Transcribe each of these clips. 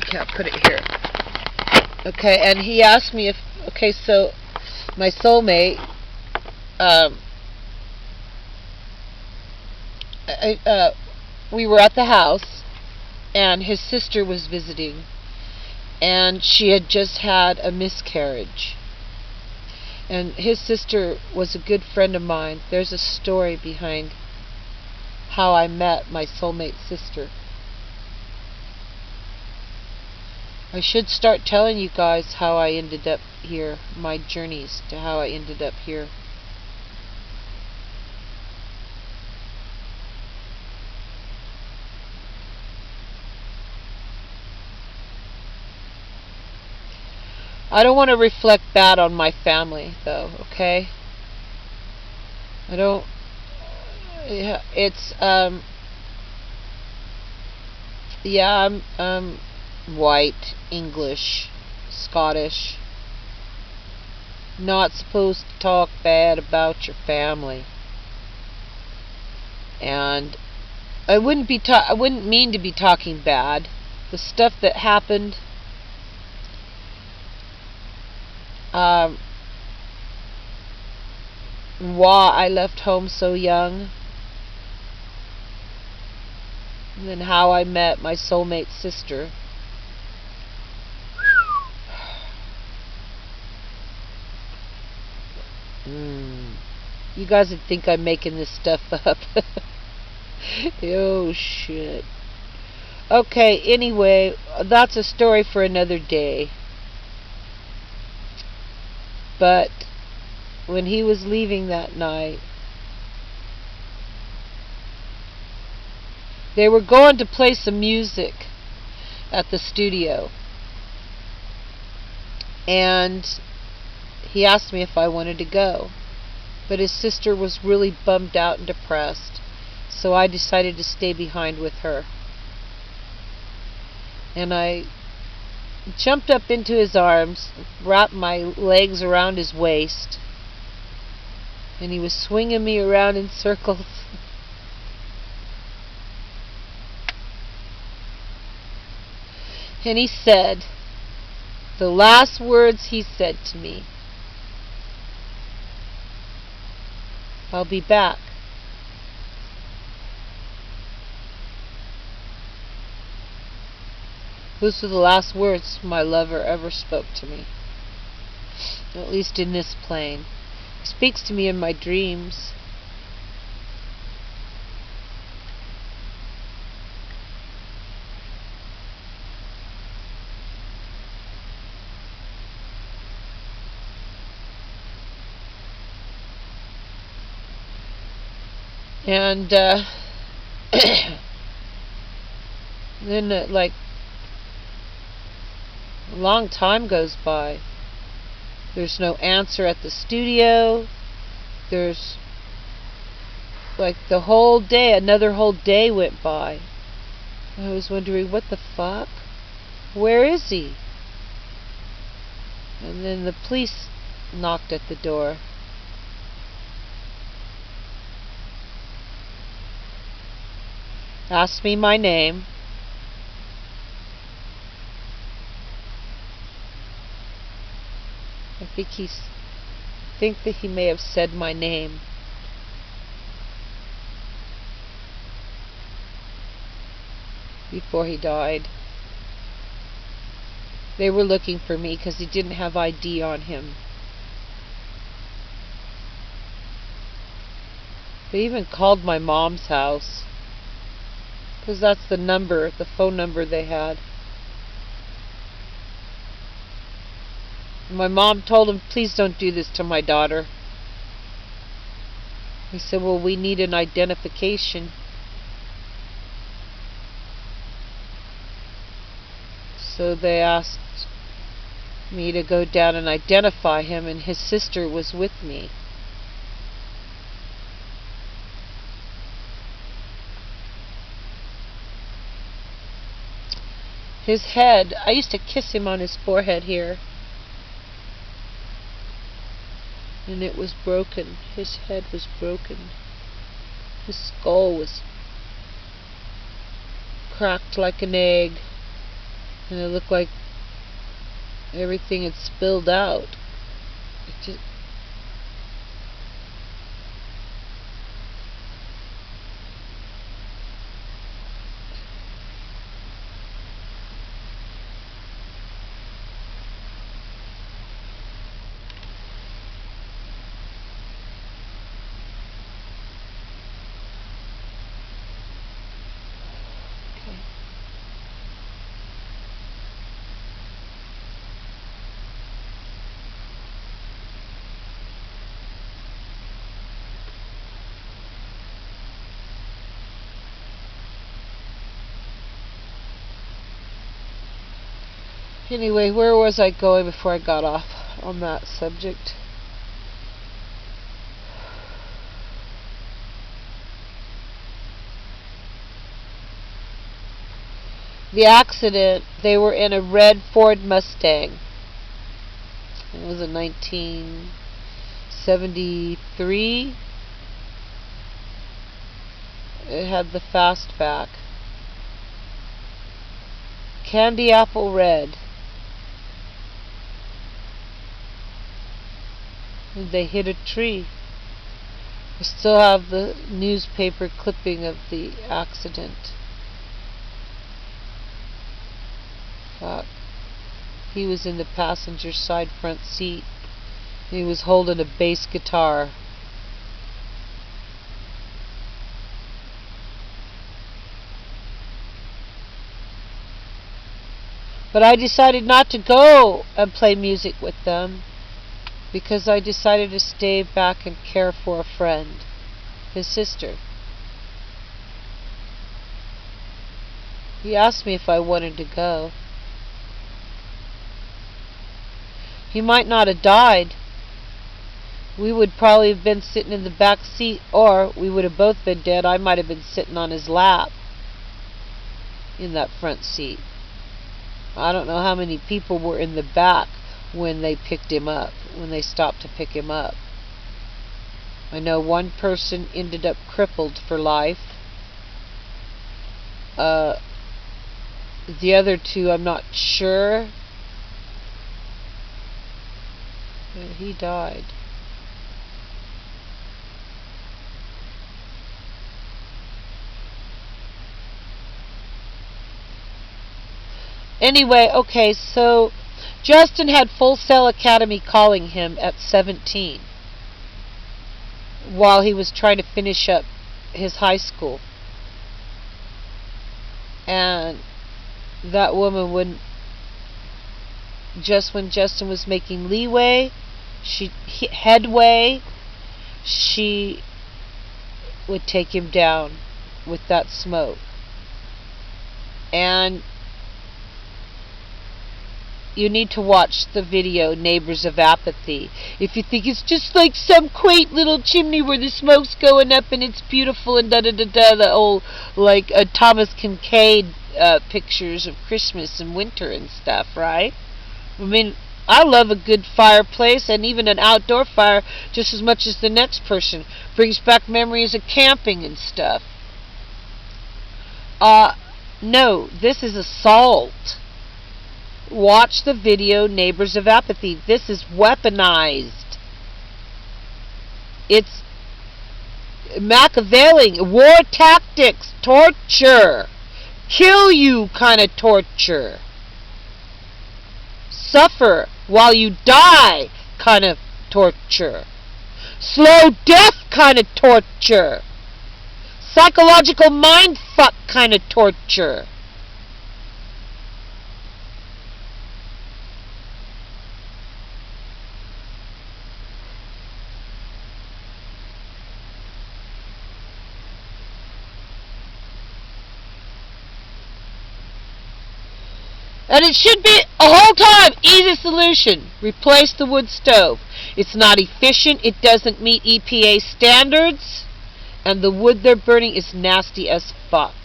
Okay, I'll put it here. Okay, and he asked me if, okay, so my soulmate, we were at the house, and his sister was visiting, and she had just had a miscarriage. And his sister was a good friend of mine. There's a story behind how I met my soulmate sister. I should start telling you guys how I ended up here, my journeys to how I ended up here. I don't want to reflect bad on my family, though, okay? I don't... Yeah, it's, yeah, I'm white, English, Scottish. Not supposed to talk bad about your family. And I wouldn't mean to be talking bad. The stuff that happened, why I left home so young, and then how I met my soulmate sister. You guys would think I'm making this stuff up. Oh shit. Okay, anyway, that's a story for another day. But when he was leaving that night, they were going to play some music at the studio, and he asked me if I wanted to go. But his sister was really bummed out and depressed, so I decided to stay behind with her. And I jumped up into his arms, wrapped my legs around his waist, and he was swinging me around in circles. And he said, the last words he said to me, "I'll be back." Those were the last words my lover ever spoke to me. At least in this plane. He speaks to me in my dreams. And then like a long time goes by. There's no answer at the studio. There's like the whole day, another whole day went by. I was wondering, what the fuck? Where is he? And then the police knocked at the door. Asked me my name. I think that he may have said my name. Before he died. They were looking for me because he didn't have ID on him. They even called my mom's house, because that's the phone number they had. My mom told him, "Please don't do this to my daughter." He said, "Well, we need an identification." So they asked me to go down and identify him, and his sister was with me. His head, I used to kiss him on his forehead here. And it was broken. His head was broken. His skull was cracked like an egg. And it looked like everything had spilled out. It just, anyway, where was I going before I got off on that subject? The accident, they were in a red Ford Mustang. It was in 1973. It had the fastback. Candy apple red. And they hit a tree. I still have the newspaper clipping of the accident. He was in the passenger side front seat. He was holding a bass guitar. But I decided not to go and play music with them because I decided to stay back and care for a friend, his sister. He asked me if I wanted to go. He might not have died. We would probably have been sitting in the back seat, or we would have both been dead. I might have been sitting on his lap in that front seat. I don't know how many people were in the back when they picked him up, when they stopped to pick him up. I know one person ended up crippled for life. The other two, I'm not sure. He died. Anyway, okay, so Justin had Full Sail Academy calling him at 17 while he was trying to finish up his high school. And that woman wouldn't, just when Justin was making headway, she would take him down with that smoke. And you need to watch the video, Neighbors of Apathy. If you think it's just like some quaint little chimney where the smoke's going up and it's beautiful and da-da-da-da, the old, like, Thomas Kincaid pictures of Christmas and winter and stuff, right? I mean, I love a good fireplace, and even an outdoor fire just as much as the next person. Brings back memories of camping and stuff. No, this is assault. Watch the video, Neighbors of Apathy. This is weaponized. It's Machiavellian, war tactics, torture, kill you kind of torture, suffer while you die kind of torture, slow death kind of torture, psychological mind fuck kind of torture. And it should be a whole time easy solution. Replace the wood stove. It's not efficient. It doesn't meet EPA standards. And the wood they're burning is nasty as fuck.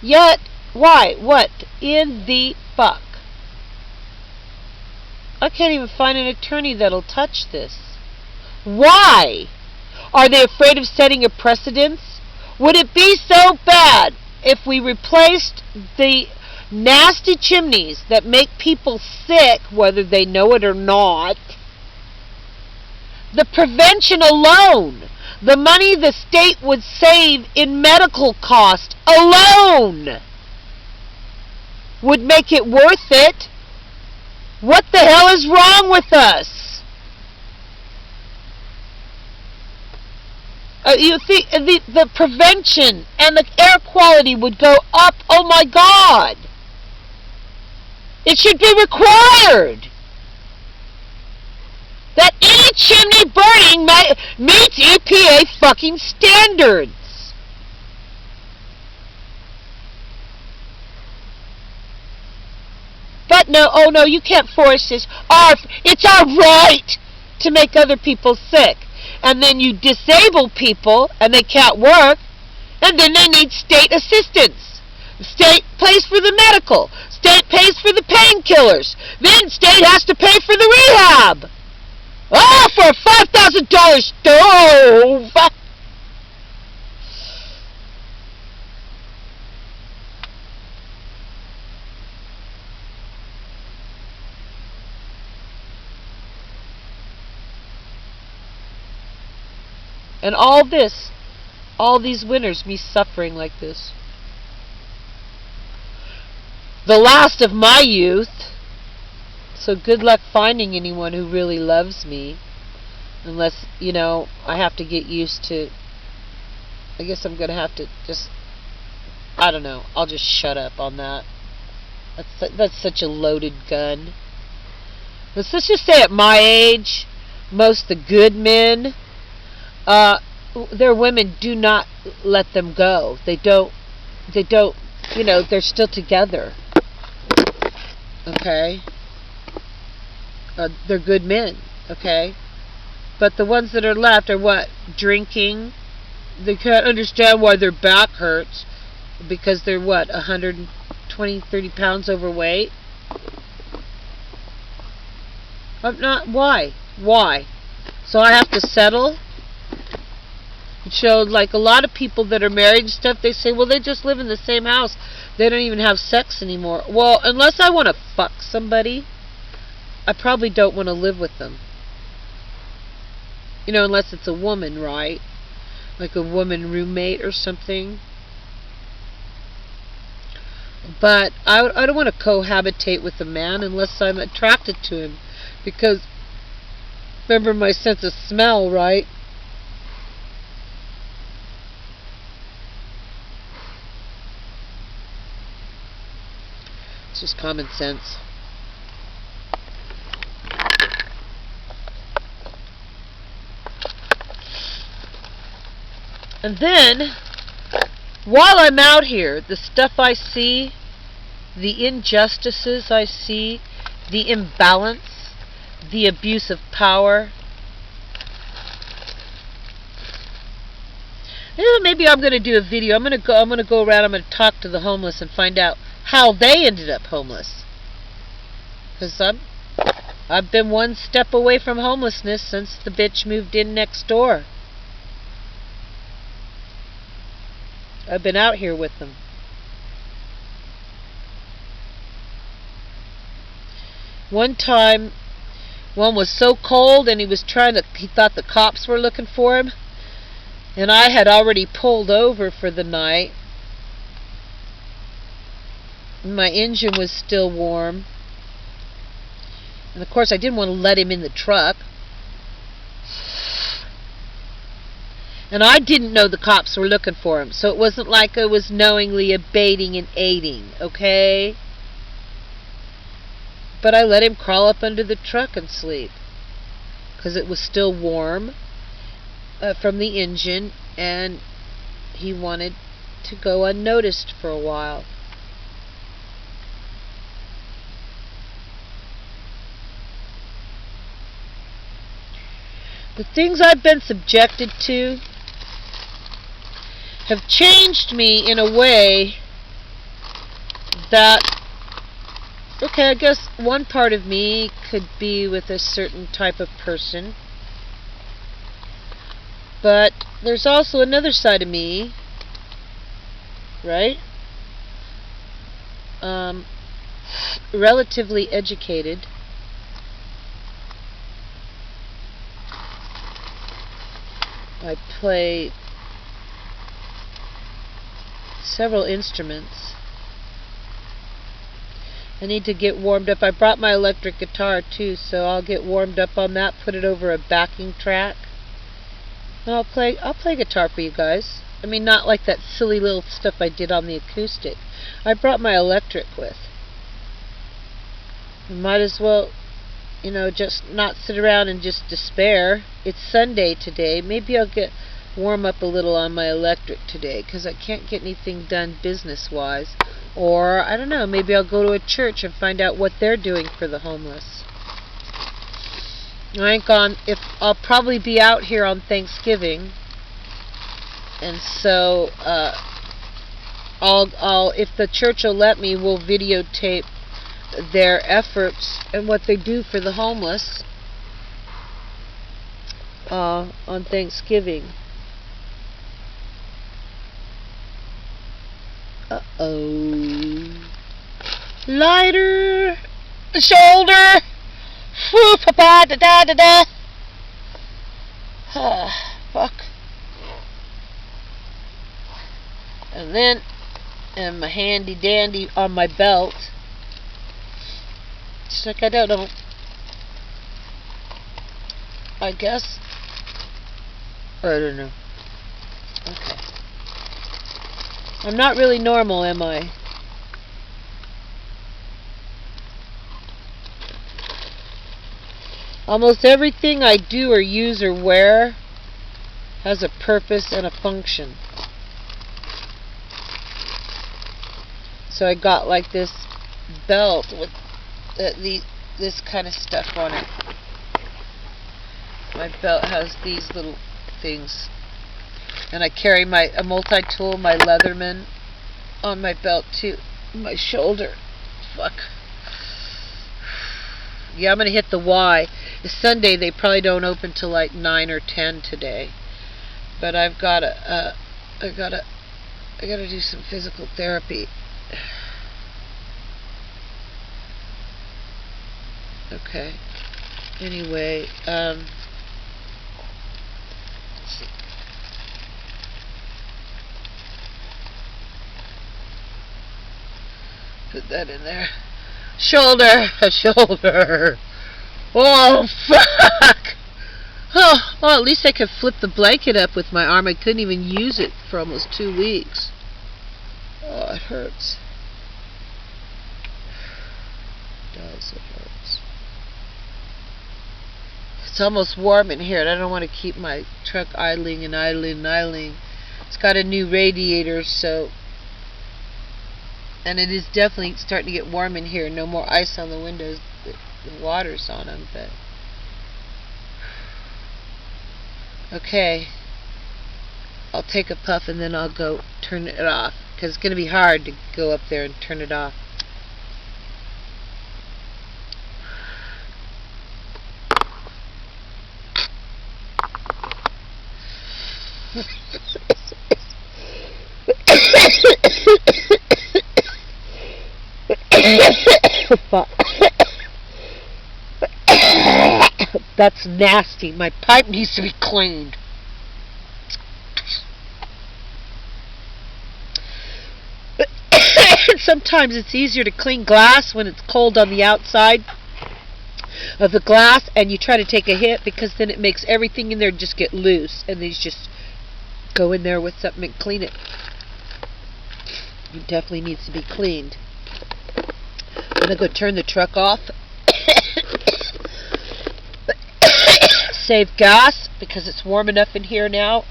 Yet, why? What in the fuck? I can't even find an attorney that'll touch this. Why? Are they afraid of setting a precedence? Would it be so bad if we replaced the nasty chimneys that make people sick, whether they know it or not? The prevention alone, the money the state would save in medical cost alone, would make it worth it. What the hell is wrong with us? You think the prevention and the air quality would go up? Oh my God! It should be required that any chimney burning meets EPA fucking standards. But no, oh no, you can't force this. It's our right to make other people sick. And then you disable people, and they can't work, and then they need state assistance. State pays for the medical. State pays for the painkillers. Then state has to pay for the rehab. Oh, for a $5,000 stove! And all these winters, me suffering like this. The last of my youth. So good luck finding anyone who really loves me. Unless, I have to get used to... I guess I'm going to have to just... I don't know. I'll just shut up on that. That's such a loaded gun. Let's just say at my age, most the good men... their women do not let them go. They don't, they're still together. Okay? They're good men. Okay? But the ones that are left are what? Drinking. They can't understand why their back hurts because they're what? 120, 30 pounds overweight? I'm not. Why? Why? So I have to settle? Showed like a lot of people that are married and stuff, they say, well, they just live in the same house. They don't even have sex anymore. Well, unless I want to fuck somebody, I probably don't want to live with them. Unless it's a woman, right? Like a woman roommate or something. But I don't want to cohabitate with a man unless I'm attracted to him. Because, remember my sense of smell, right? It's just common sense. And then, while I'm out here, the stuff I see, the injustices I see, the imbalance, the abuse of power. Maybe I'm going to do a video. I'm going to go around. I'm going to talk to the homeless and find out how they ended up homeless. Because I've been one step away from homelessness since the bitch moved in next door. I've been out here with them. One time, one was so cold and he thought the cops were looking for him. And I had already pulled over for the night. My engine was still warm. And of course I didn't want to let him in the truck. And I didn't know the cops were looking for him. So it wasn't like I was knowingly abating and aiding, okay? But I let him crawl up under the truck and sleep. Because it was still warm from the engine. And he wanted to go unnoticed for a while. The things I've been subjected to have changed me in a way that, okay, I guess one part of me could be with a certain type of person, But there's also another side of me, right? Relatively educated. I play several instruments. I need to get warmed up. I brought my electric guitar too, so I'll get warmed up on that, put it over a backing track. And I'll play guitar for you guys. I mean, not like that silly little stuff I did on the acoustic. I brought my electric with. I might as well, just not sit around and just despair. It's Sunday today. Maybe I'll warm up a little on my electric today, because I can't get anything done business-wise. Or, I don't know, maybe I'll go to a church and find out what they're doing for the homeless. I'll probably be out here on Thanksgiving, and so if the church will let me, we'll videotape their efforts and what they do for the homeless on Thanksgiving. Lighter, shoulder, whoo, pa da da da da. Fuck. And then, my handy dandy on my belt. It's like I don't know. I guess. I don't know. Okay. I'm not really normal, am I? Almost everything I do or use or wear has a purpose and a function. So I got like this belt with this kind of stuff on it. My belt has these little things. And I carry a multi-tool, my Leatherman, on my belt too. My shoulder. Fuck. Yeah, I'm gonna hit the Y. It's Sunday. They probably don't open till like 9 or 10 today. But I gotta do some physical therapy. Okay. Anyway, let's see. Put that in there. Shoulder. Oh, fuck. Oh, well, at least I could flip the blanket up with my arm. I couldn't even use it for almost 2 weeks. Oh, it hurts. It does, it hurts. It's almost warm in here, and I don't want to keep my truck idling. It's got a new radiator, so... And it is definitely starting to get warm in here. No more ice on the windows. The water's on them, but... Okay. I'll take a puff and then I'll go turn it off. Because it's going to be hard to go up there and turn it off. That's nasty. My pipe needs to be cleaned. Sometimes it's easier to clean glass when it's cold on the outside of the glass, and you try to take a hit, because then it makes everything in there just get loose, and these just go in there with something and clean it. It definitely needs to be cleaned. I'm going to go turn the truck off. Save gas, because it's warm enough in here now.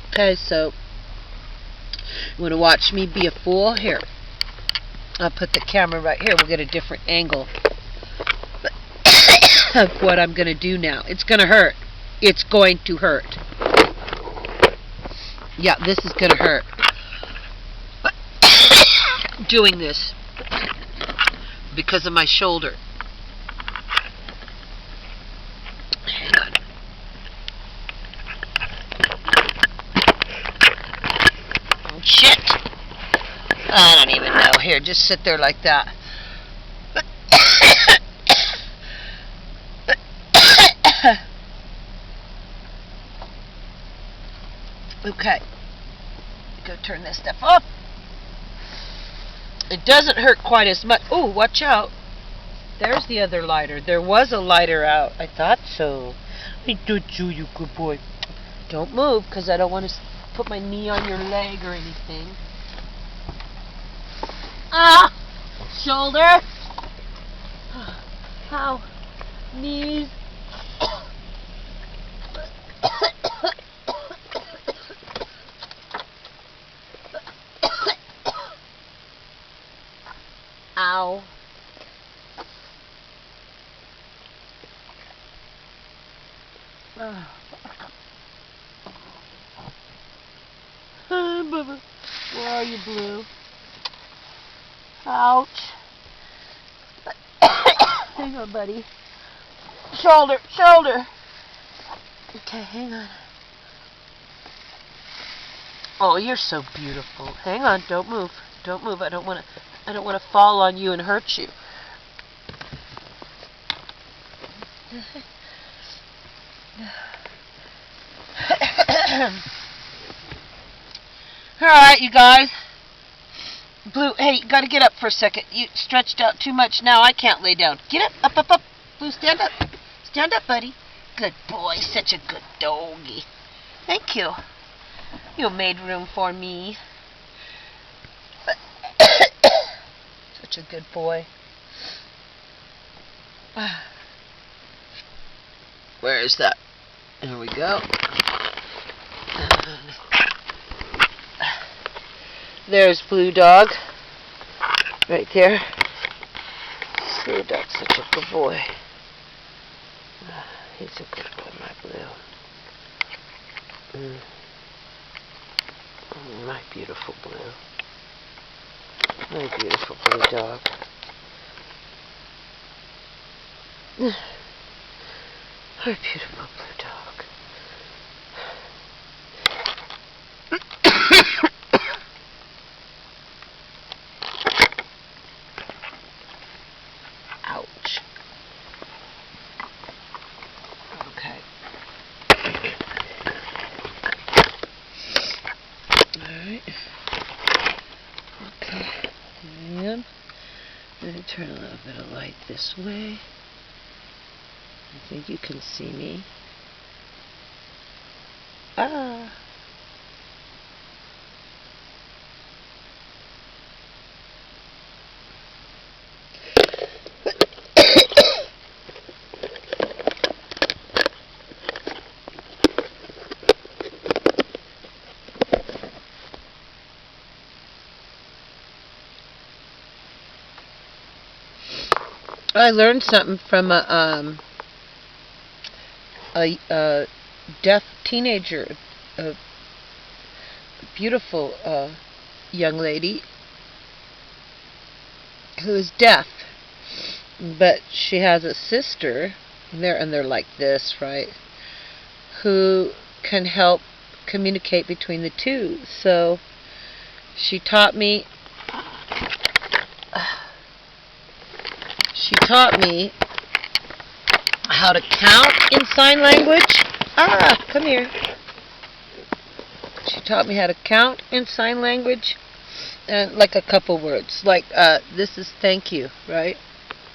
Okay, so you want to watch me be a fool? Here, I'll put the camera right here. We'll get a different angle of what I'm going to do now. It's going to hurt. It's going to hurt. Yeah, this is going to hurt. Doing this because of my shoulder. Hang on. I don't even know. Here, just sit there like that. Okay. Go turn this stuff off. It doesn't hurt quite as much. Oh, watch out. There's the other lighter. There was a lighter out. I thought so. I thought so, you good boy. Don't move, because I don't want to put my knee on your leg or anything. Ah! Shoulder! Ow. Knees. Ow. Bubba. Where are you, Blue? Ouch. Hang on, buddy. Shoulder, shoulder. Okay, hang on. Oh, you're so beautiful. Hang on, don't move. Don't move. I don't want to fall on you and hurt you. Alright, you guys. Blue, hey, you gotta get up for a second. You stretched out too much now. I can't lay down. Get up, up, up, up. Blue, stand up. Stand up, buddy. Good boy. Such a good doggy. Thank you. You made room for me. Such a good boy. Where is that? There we go. There's Blue Dog. Right there. Blue Dog's such a good boy. He's a good boy, my Blue. My beautiful Blue. My beautiful Blue Dog. Our beautiful Blue Dog. Ouch. Okay. Alright. Okay. And let me turn a little bit of light this way. I think you can see me. Ah. I learned something from a deaf teenager, a beautiful young lady who is deaf, but she has a sister, and they're like this, right? Who can help communicate between the two. So she taught me. She taught me how to count in sign language. Ah, come here. She taught me how to count in sign language, and like a couple words, like this is thank you, right?